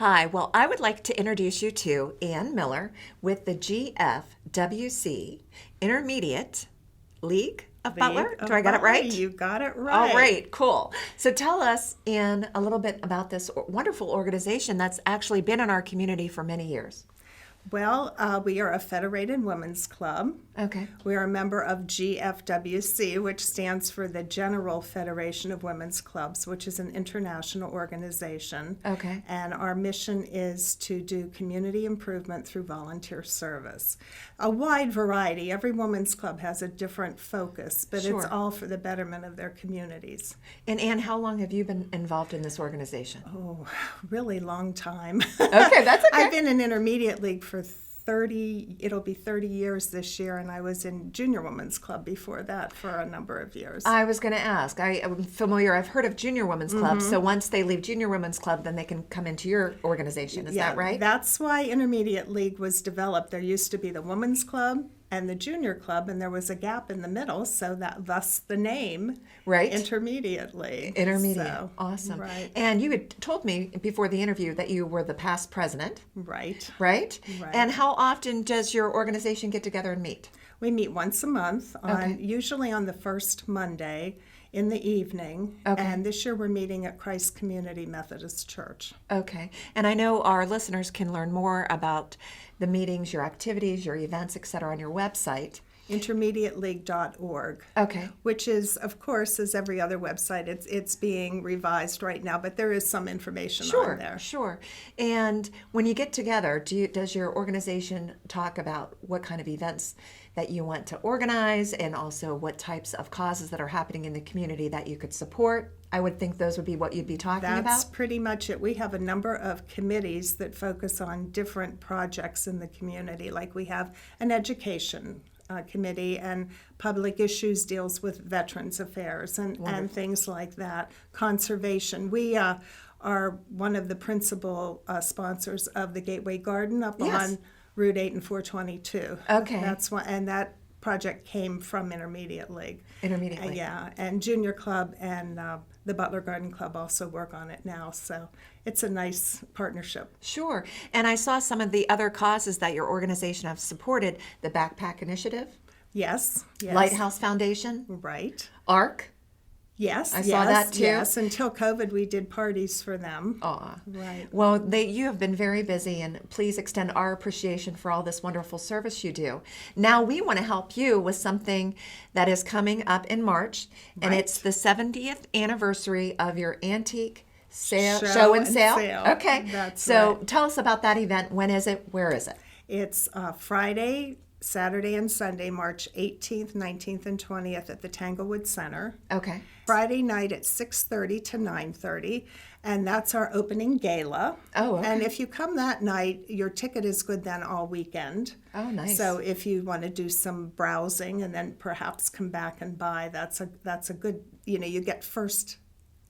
Hi, well, I would like to introduce you to Ann Miller with the GFWC Intermediate League of Butler. Do I got it right? You got it right. All right, cool. So tell us, Ann, a little bit about this wonderful organization that's actually been in our community for many years. Well, we are a federated women's club. Okay. We are a member of GFWC, which stands for the General Federation of Women's Clubs, which is an international organization. Okay. And our mission is to do community improvement through volunteer service. A wide variety. Every women's club has a different focus, but Sure. it's all for the betterment of their communities. And Ann, how long have you been involved in this organization? Oh, really long time. Okay, that's okay. I've been in Intermediate League for 30, it'll be 30 years this year, and I was in Junior Women's Club before that for a number of years. I was going to ask. I'm familiar. I've heard of Junior Women's Club. So once they leave Junior Women's Club, then they can come into your organization. Is that right? That's why Intermediate League was developed. There used to be the Women's Club and the Junior Club, and there was a gap in the middle, so that thus the name, Right. Intermediate League. Intermediate. So, Awesome. Right. And you had told me before the interview that you were the past president, Right. right? Right. And how often does your organization get together and meet? We meet once a month, Okay. usually on the first Monday in the evening. Okay. And this year we're meeting at Christ Community Methodist Church. Okay. And I know our listeners can learn more about the meetings, your activities, your events, et cetera, on your website. intermediateleague.org. Okay. Which is, of course, as every other website, it's being revised right now, but there is some information on there. Sure. And when you get together, does your organization talk about what kind of events that you want to organize and also what types of causes that are happening in the community that you could support? I would think those would be what you'd be talking That's about. pretty much it. We have a number of committees that focus on different projects in the community. Like we have an education committee, and public issues deals with veterans affairs and things like that. Conservation. We are one of the principal sponsors of the Gateway Garden up Yes. on Route 8 and 422. Okay. That's one, and that project came from Intermediate League. Intermediate League. Yeah, and Junior Club and the Butler Garden Club also work on it now, so it's a nice partnership. Sure. And I saw some of the other causes that your organization have supported, the Backpack Initiative, Yes. Lighthouse Foundation, Right. ARC. Yes. I saw that too. Yes, until COVID, we did parties for them. Aw. Right. Well, you have been very busy, and please extend our appreciation for all this wonderful service you do. Now we want to help you with something that is coming up in March, and Right. it's the 70th anniversary of your antique show and and sale. sale. Okay. That's so right. tell us about that event. When is it? Where is it? It's Friday, Saturday, and Sunday, March 18th, 19th, and 20th at the Tanglewood Center. Okay. Friday night at 6:30 to 9:30, and that's our opening gala. Oh, okay. And if you come that night, your ticket is good then all weekend. Oh, nice. So if you want to do some browsing and then perhaps come back and buy, that's a good, you get first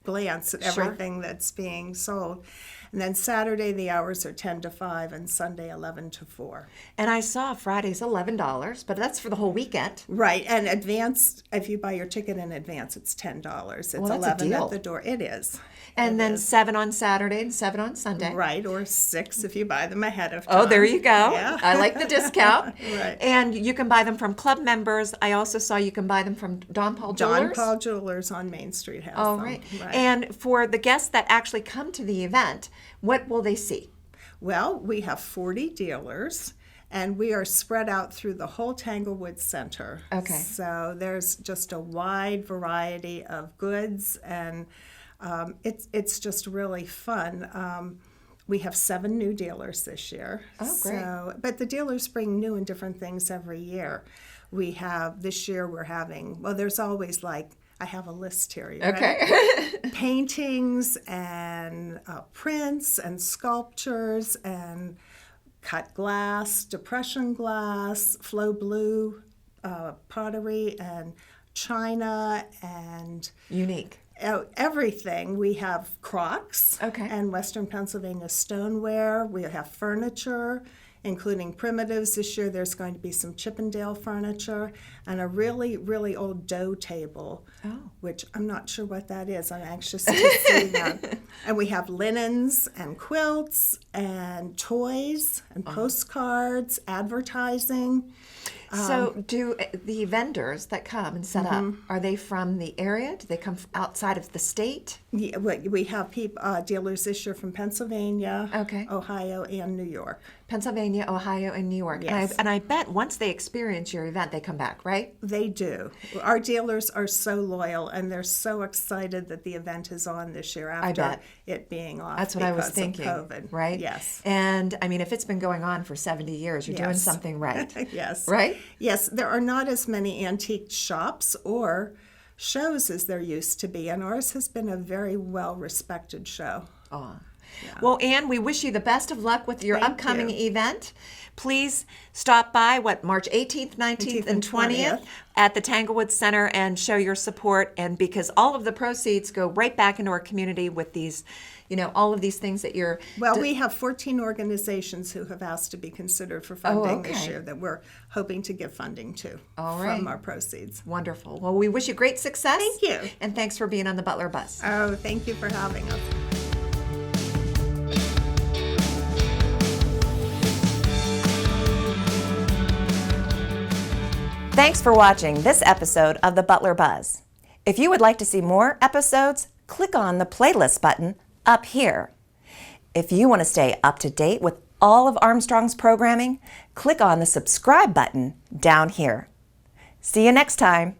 glance at Sure. everything that's being sold. And then Saturday, the hours are 10 to 5, and Sunday, 11 to 4. And I saw Friday's $11, but that's for the whole weekend. Right, and advance, if you buy your ticket in advance, it's $10. It's Well, that's a 11 deal. at the door. It is. And It then is. 7 on Saturday and 7 on Sunday. Right, or 6 if you buy them ahead of time. Oh, there you go. Yeah. I like the discount. Right. And you can buy them from club members. I also saw you can buy them from Don Paul Don Jewelers. Paul Jewelers on Main Street has Oh, them. right. And for the guests that actually come to the event, what will they see? Well, we have 40 dealers, and we are spread out through the whole Tanglewood Center. Okay. So there's just a wide variety of goods, and it's just really fun. We have 7 new dealers this year. Oh, great. But the dealers bring new and different things every year. This year we're having, well, there's always I have a list here. You ready? Okay. Paintings and prints and sculptures and cut glass, depression glass, flow blue pottery and china and Unique. everything. We have crocks Okay. and Western Pennsylvania stoneware. We have furniture. including primitives. This year there's going to be some Chippendale furniture and a really, really old dough table, which I'm not sure what that is. I'm anxious to see that. And we have linens and quilts and toys and postcards, advertising. So do the vendors that come and set up, are they from the area? Do they come outside of the state? Yeah, we have dealers this year from Pennsylvania, Ohio, and New York. Pennsylvania, Ohio, and New York. Yes. And I bet once they experience your event, they come back, right? They do. Our dealers are so loyal, and they're so excited that the event is on this year after it being off. That's what I was thinking. Of COVID. Right? Yes. And I mean, if it's been going on for 70 years, you're doing something right. Yes. Right? Yes. There are not as many antique shops or shows as there used to be, and ours has been a very well-respected show. Oh. Yeah. Well, Anne, we wish you the best of luck with your upcoming event. Please stop by, March 18th, 19th, and 20th at the Tanglewood Center and show your support. And because all of the proceeds go right back into our community with these, all of these things that you're... Well, we have 14 organizations who have asked to be considered for funding this year that we're hoping to give funding to from our proceeds. Wonderful. Well, we wish you great success. Thank you. And thanks for being on the Butler Bus. Oh, thank you for having us. Thanks for watching this episode of the Butler Buzz. If you would like to see more episodes, click on the playlist button up here. If you want to stay up to date with all of Armstrong's programming, click on the subscribe button down here. See you next time.